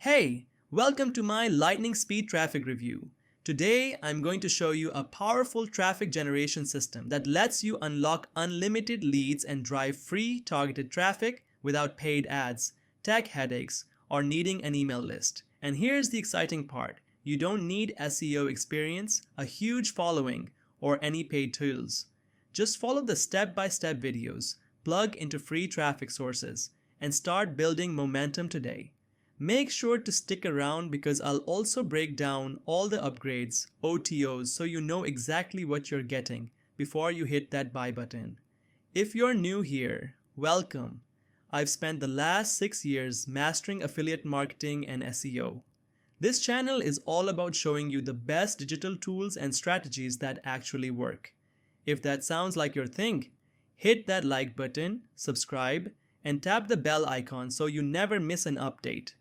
Hey, welcome to my lightning speed traffic review. Today, I'm going to show you a powerful traffic generation system that lets you unlock unlimited leads and drive free targeted traffic without paid ads, tech headaches, or needing an email list. And here's the exciting part. You don't need SEO experience, a huge following, or any paid tools. Just follow the step-by-step videos, plug into free traffic sources, and start building momentum today. Make sure to stick around because I'll also break down all the upgrades, OTOs, so you know exactly what you're getting before you hit that buy button. If you're new here, welcome. I've spent the last 6 years mastering affiliate marketing and SEO. This channel is all about showing you the best digital tools and strategies that actually work. If that sounds like your thing, hit that like button, subscribe, and tap the bell icon so you never miss an update.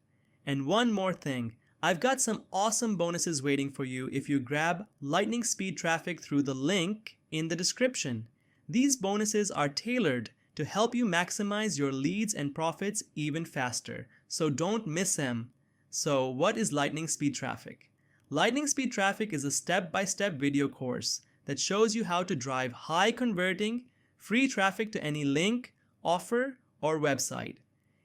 And one more thing, I've got some awesome bonuses waiting for you if you grab lightning speed traffic through the link in the description. These bonuses are tailored to help you maximize your leads and profits even faster, so don't miss them. So what is lightning speed traffic? Lightning speed traffic is a step-by-step video course that shows you how to drive high converting, free traffic to any link, offer, or website.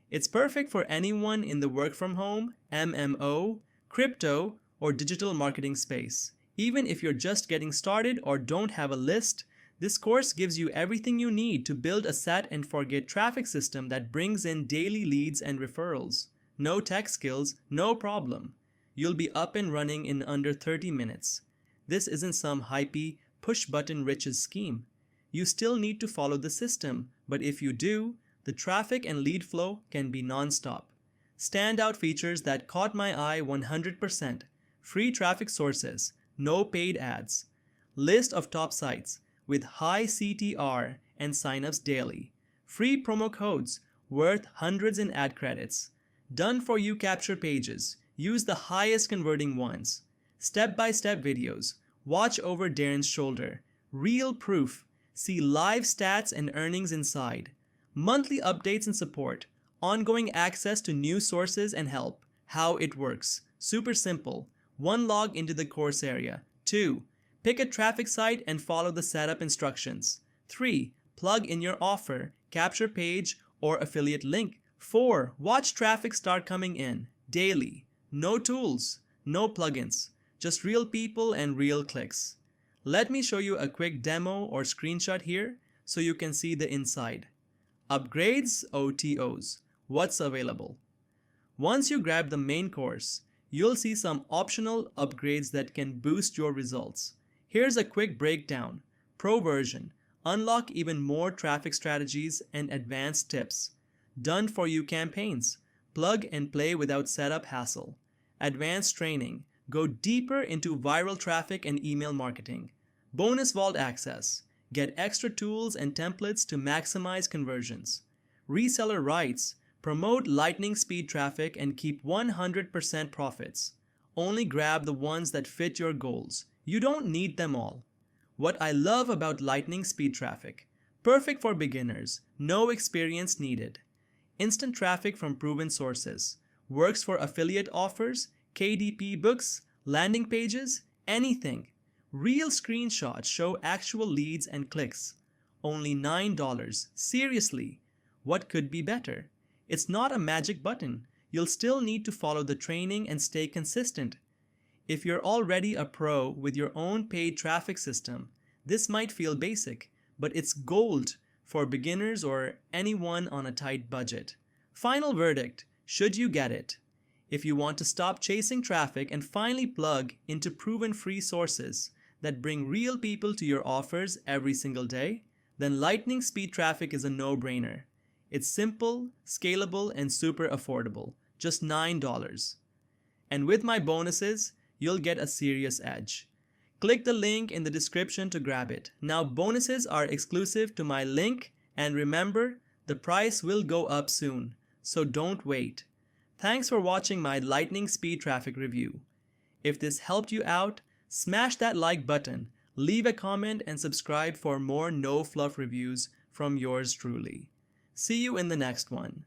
It's perfect for anyone in the work from home, MMO, crypto, or digital marketing space. Even if you're just getting started or don't have a list, this course gives you everything you need to build a set and forget traffic system that brings in daily leads and referrals. No tech skills, no problem. You'll be up and running in under 30 minutes. This isn't some hypey, push-button riches scheme. You still need to follow the system, but if you do, the traffic and lead flow can be non-stop. Standout features that caught my eye 100%. Free traffic sources, no paid ads. List of top sites with high CTR and signups daily. Free promo codes worth hundreds in ad credits. Done for you capture pages. Use the highest converting ones. Step-by-step videos. Watch over Darren's shoulder. Real proof. See live stats and earnings inside. Monthly updates and support, ongoing access to news sources and help. How it works. Super simple. 1. Log into the course area. 2. Pick a traffic site and follow the setup instructions. 3. Plug in your offer, capture page, or affiliate link. 4. Watch traffic start coming in. Daily. No tools, no plugins, just real people and real clicks. Let me show you a quick demo or screenshot here so you can see the inside. Upgrades, OTOs, what's available? Once you grab the main course, you'll see some optional upgrades that can boost your results. Here's a quick breakdown. Pro version, unlock even more traffic strategies and advanced tips. Done for you campaigns, plug and play without setup hassle. Advanced training, go deeper into viral traffic and email marketing. Bonus vault access. Get extra tools and templates to maximize conversions. Reseller rights. Promote lightning speed traffic and keep 100% profits. Only grab the ones that fit your goals. You don't need them all. What I love about lightning speed traffic. Perfect for beginners. No experience needed. Instant traffic from proven sources. Works for affiliate offers, KDP books, landing pages, anything. Real screenshots show actual leads and clicks. Only $9. Seriously, what could be better? It's not a magic button. You'll still need to follow the training and stay consistent. If you're already a pro with your own paid traffic system, this might feel basic, but it's gold for beginners or anyone on a tight budget. Final verdict, should you get it? If you want to stop chasing traffic and finally plug into proven free sources that bring real people to your offers every single day, then lightning speed traffic is a no-brainer. It's simple, scalable, and super affordable, just $9. And with my bonuses, you'll get a serious edge. Click the link in the description to grab it. Now bonuses are exclusive to my link, and remember, the price will go up soon, so don't wait. Thanks for watching my lightning speed traffic review. If this helped you out, smash that like button, leave a comment, and subscribe for more no-fluff reviews from yours truly. See you in the next one.